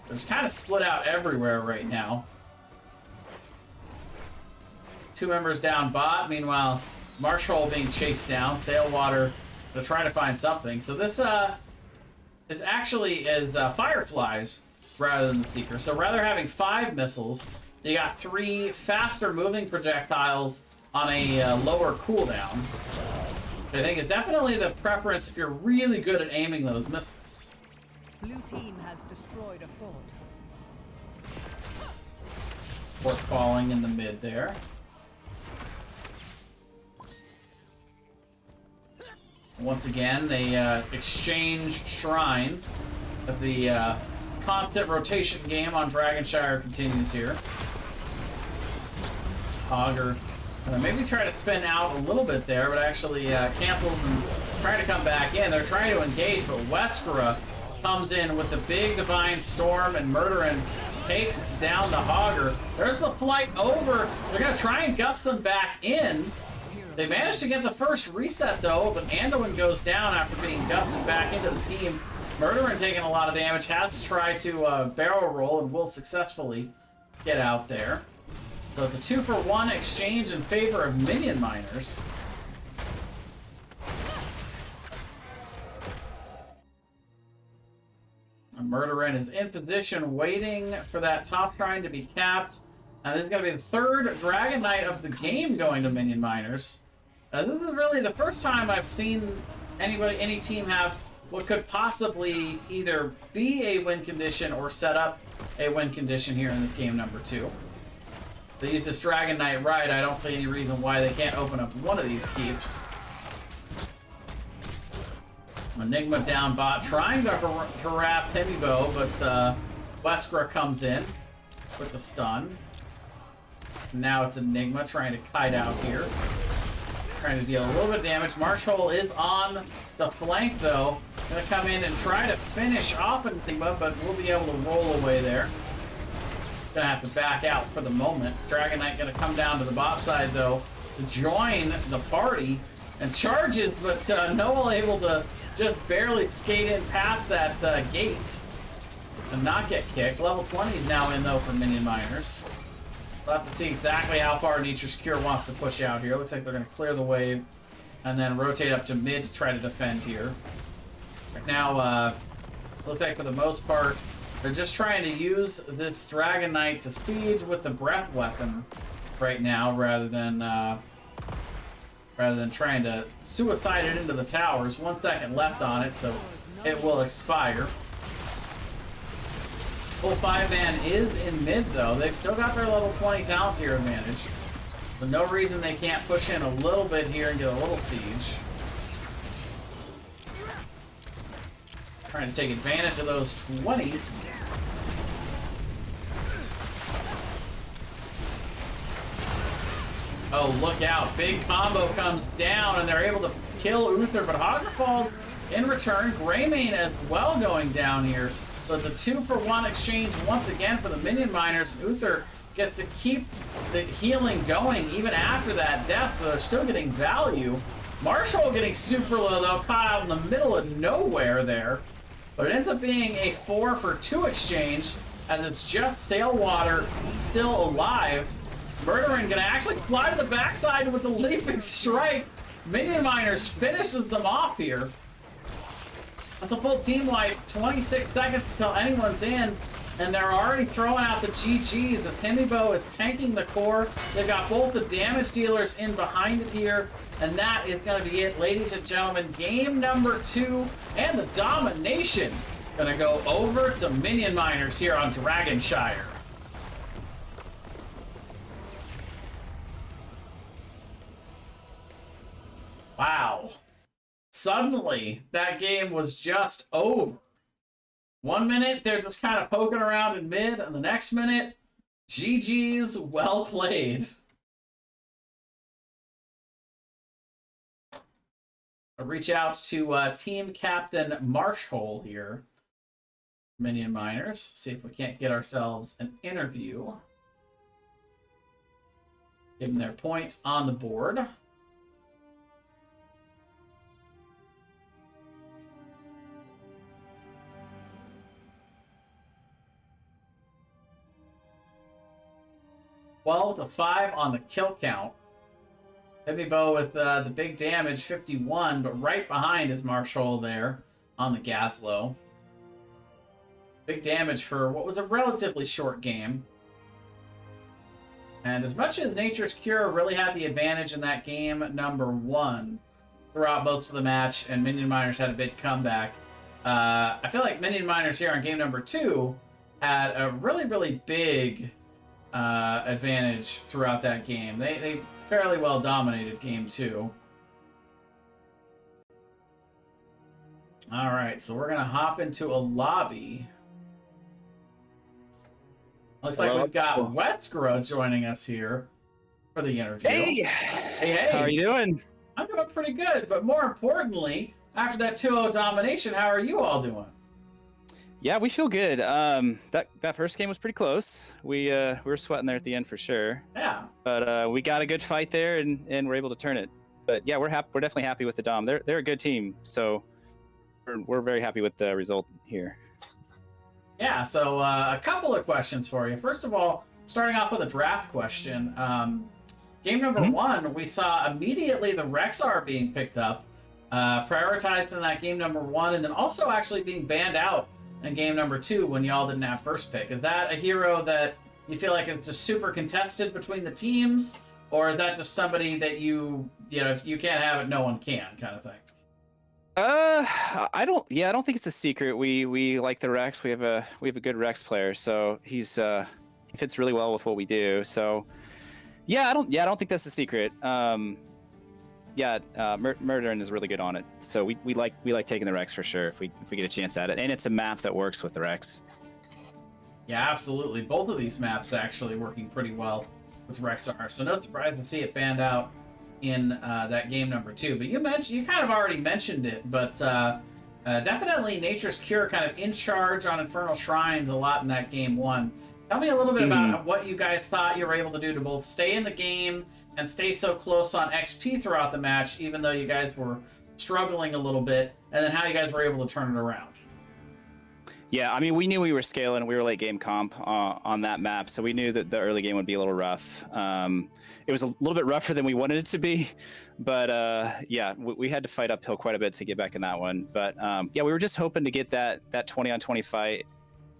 It's kind of split out everywhere right now. 2 members down bot. Meanwhile, Marshall being chased down. Sailwater to try to find something. So this is actually Fireflies rather than the Seeker. So rather having 5 missiles, you got 3 faster moving projectiles on a lower cooldown. I think is definitely the preference if you're really good at aiming those missiles. Blue team has destroyed a fort. Fort falling in the mid there. Once again, they exchange shrines as the constant rotation game on Dragonshire continues here. Hogger maybe try to spin out a little bit there, but actually cancels and trying to come back in. They're trying to engage, but Weskara comes in with the big Divine Storm, and Murderin takes down the Hogger. There's the flight over. They're going to try and gust them back in. They managed to get the first reset, though, but Anduin goes down after being gusted back into the team Murderin taking a lot of damage, has to try to barrel roll and will successfully get out there. So it's a 2-for-1 exchange in favor of Minion Miners. Murderin is in position, waiting for that top shrine to be capped. And this is going to be the third Dragon Knight of the game going to Minion Miners. This is really the first time I've seen any team have what could possibly either be a win condition or set up a win condition here in this game number 2. They use this Dragon Knight right. I don't see any reason why they can't open up one of these keeps. Enigma down bot, trying to harass Hemibo, but Weskra comes in with the stun. Now it's Enigma trying to kite out here. Trying to deal a little bit of damage. Marshall is on the flank, though. Gonna come in and try to finish off Enigma, but we'll be able to roll away there. Gonna have to back out for the moment. Dragon Knight gonna come down to the bot side, though, to join the party. And charges, but Noel able to just barely skate in past that gate and not get kicked. Level 20 is now in, though, for Minion Miners. We'll have to see exactly how far Nature's Cure wants to push out here. Looks like they're going to clear the wave and then rotate up to mid to try to defend here. Right now, looks like for the most part, they're just trying to use this Dragon Knight to siege with the breath weapon right now, rather than trying to suicide it into the towers. 1 second left on it, so it will expire. Full 5-man is in mid, though. They've still got their level 20 talent tier advantage. But no reason they can't push in a little bit here and get a little siege. Trying to take advantage of those 20s. Oh, look out. Big combo comes down, and they're able to kill Uther, but Hogger falls in return. Greymane as well going down here. So it's a 2-for-1 exchange once again for the Minion Miners. Uther gets to keep the healing going even after that death, so they're still getting value. Marshall getting super low, though, caught out in the middle of nowhere there. But it ends up being a 4-for-2 exchange, as it's just Sailwater still alive. Murderin gonna actually fly to the backside with the leaping strike. Minion Miners finishes them off here. That's a full team wipe. 26 seconds until anyone's in, and they're already throwing out the GGs. The Timibo is tanking the core. They've got both the damage dealers in behind it here, and that is gonna be it, ladies and gentlemen. Game number 2, and the domination gonna go over to Minion Miners here on Dragonshire. Wow. Suddenly, that game was just over. 1 minute, they're just kind of poking around in mid, and the next minute, GG's, well played. I'll reach out to team captain Marshall here. Minion Miners. See if we can't get ourselves an interview. Give them their point on the board. Well, the 5 on the kill count. Hemibo with the big damage, 51, but right behind is Marshall there on the Gazlowe. Big damage for what was a relatively short game. And as much as Nature's Cure really had the advantage in that game number 1 throughout most of the match, and Minion Miners had a big comeback, I feel like Minion Miners here on game number 2 had a really big advantage throughout that game. They fairly well dominated game 2. All right, so we're gonna hop into a lobby. Looks like we've got Weskra joining us here for the interview. Hey! How are you doing? I'm doing pretty good, but more importantly, after that 2-0 domination, how are you all doing? Yeah, we feel good. That first game was pretty close. We were sweating there at the end for sure. Yeah. But we got a good fight there, and we're able to turn it. But yeah, we're definitely happy with the Dom. They're a good team. So we're very happy with the result here. Yeah, so a couple of questions for you. First of all, starting off with a draft question. Game number one, we saw immediately the Rexar being picked up, prioritized in that game number one, and then also actually being banned out in game number two when y'all didn't have first pick. Is that a hero that you feel like is just super contested between the teams, or is that just somebody that you know, if you can't have it, no one can kind of thing? I don't think it's a secret. We like the Rex. We have a good Rex player, so he fits really well with what we do. So I don't think that's a secret. Murderin is really good on it. So we like taking the Rex for sure if we get a chance at it. And it's a map that works with the Rex. Yeah, absolutely. Both of these maps actually working pretty well with Rexar. So no surprise to see it banned out in that game number two. But you kind of already mentioned it, but definitely Nature's Cure kind of in charge on Infernal Shrines a lot in that game one. Tell me a little bit about what you guys thought you were able to do to both stay in the game and stay so close on XP throughout the match, even though you guys were struggling a little bit, and then how you guys were able to turn it around. Yeah, I mean, we knew we were scaling. We were late game comp on that map, so we knew that the early game would be a little rough. It was a little bit rougher than we wanted it to be, but we had to fight uphill quite a bit to get back in that one. But we were just hoping to get that 20-on-20 fight,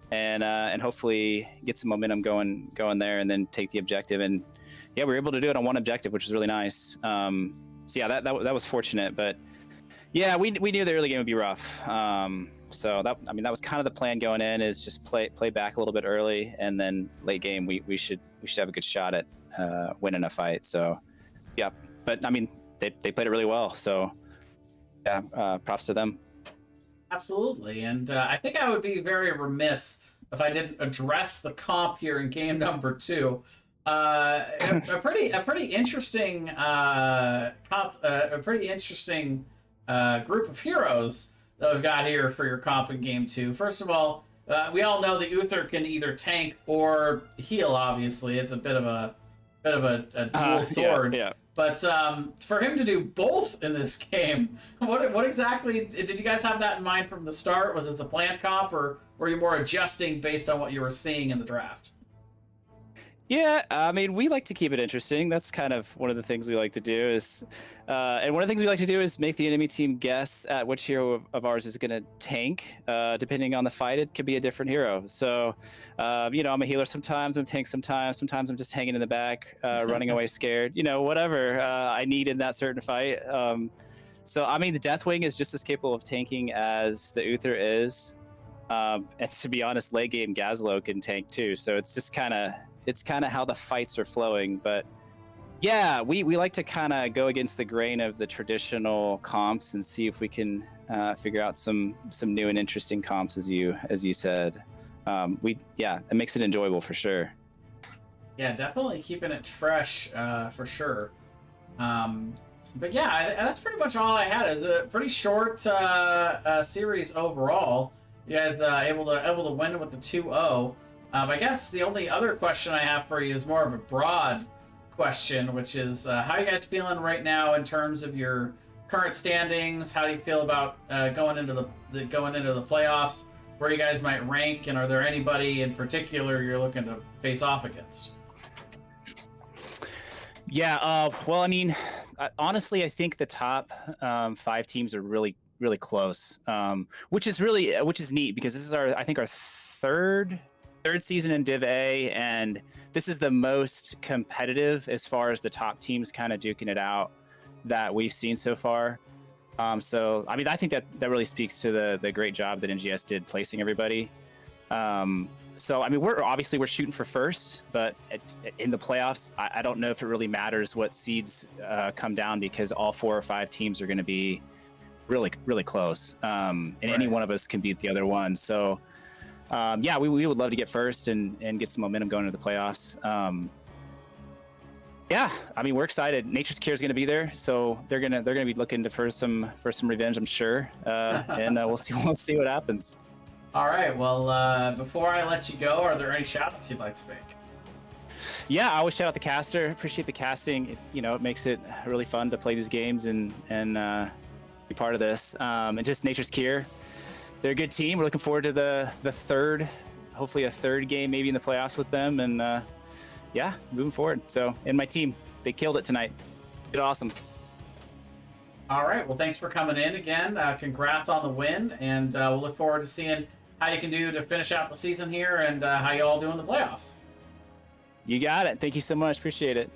and hopefully get some momentum going there, and then take the objective. And we were able to do it on one objective, which was really nice. That was fortunate, but we knew the early game would be rough. So that was kind of the plan going in, is just play back a little bit early, and then late game we should have a good shot at winning a fight. So but I mean, they played it really well. So props to them. Absolutely, and I think I would be very remiss if I didn't address the comp here in game number two. A pretty interesting group of heroes that we've got here for your comp in game two. First of all, we all know the Uther can either tank or heal. Obviously, it's a bit of a dual sword. Yeah. But for him to do both in this game, what exactly did you guys have that in mind from the start? Was this a planned comp, or were you more adjusting based on what you were seeing in the draft? Yeah, I mean, we like to keep it interesting. That's kind of one of the things we like to do is, and one of the things we like to do is make the enemy team guess at which hero of ours is going to tank. Depending on the fight, it could be a different hero. So, I'm a healer sometimes, I'm a tank sometimes I'm just hanging in the back, running away scared, whatever I need in that certain fight. So, I mean, the Deathwing is just as capable of tanking as the Uther is. And to be honest, late game Gazlo can tank too. So it's just kind of how the fights are flowing. But we like to kind of go against the grain of the traditional comps and see if we can figure out some new and interesting comps, as you said. It makes it enjoyable for sure. Yeah, definitely keeping it fresh for sure. But that's pretty much all I had. It was a pretty short series overall. You guys able to win with the 2-0. I guess the only other question I have for you is more of a broad question, which is how are you guys feeling right now in terms of your current standings? How do you feel about going into the playoffs? Where you guys might rank, and are there anybody in particular you're looking to face off against? Well, I mean, honestly, I think the top 5 teams are really close, which is neat, because this is I think our third season in Div A, and this is the most competitive as far as the top teams kind of duking it out that we've seen so far. So I mean, I think that really speaks to the great job that NGS did placing everybody. So I mean, we're shooting for first, but in the playoffs, I don't know if it really matters what seeds come down, because all 4 or 5 teams are going to be really close, and any one of us can beat the other one. So we would love to get first and get some momentum going into the playoffs. I mean, we're excited. Nature's Cure is going to be there, so they're gonna be looking for some revenge, I'm sure, and we'll see what happens. All right. Well, before I let you go, are there any shout-outs you'd like to make? Yeah, I always shout out the caster. Appreciate the casting. It makes it really fun to play these games and be part of this. And just Nature's Cure. they're a good team. We're looking forward to the third, hopefully a third game, maybe in the playoffs with them. And yeah, moving forward. So, and my team, they killed it tonight. Did awesome. All right. Well, thanks for coming in again. Congrats on the win, and we'll look forward to seeing how you can do to finish out the season here and how you all do in the playoffs. You got it. Thank you so much. Appreciate it.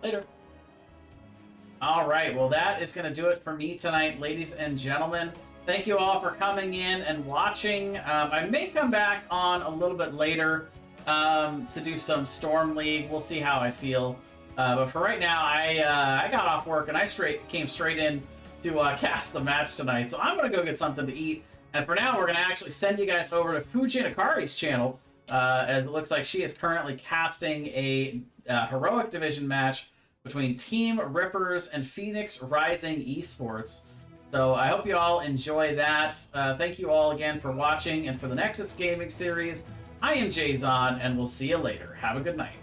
Later. All right. Well, that is going to do it for me tonight, ladies and gentlemen. Thank you all for coming in and watching. I may come back on a little bit later to do some Storm League. We'll see how I feel. But for right now, I got off work and I came straight in to cast the match tonight. So I'm going to go get something to eat. And for now, we're going to actually send you guys over to Fujin Akari's channel, as it looks like she is currently casting a Heroic Division match between Team Rippers and Phoenix Rising Esports. So I hope you all enjoy that. Thank you all again for watching, and for the Nexus Gaming series, I am Jayzon, and we'll see you later. Have a good night.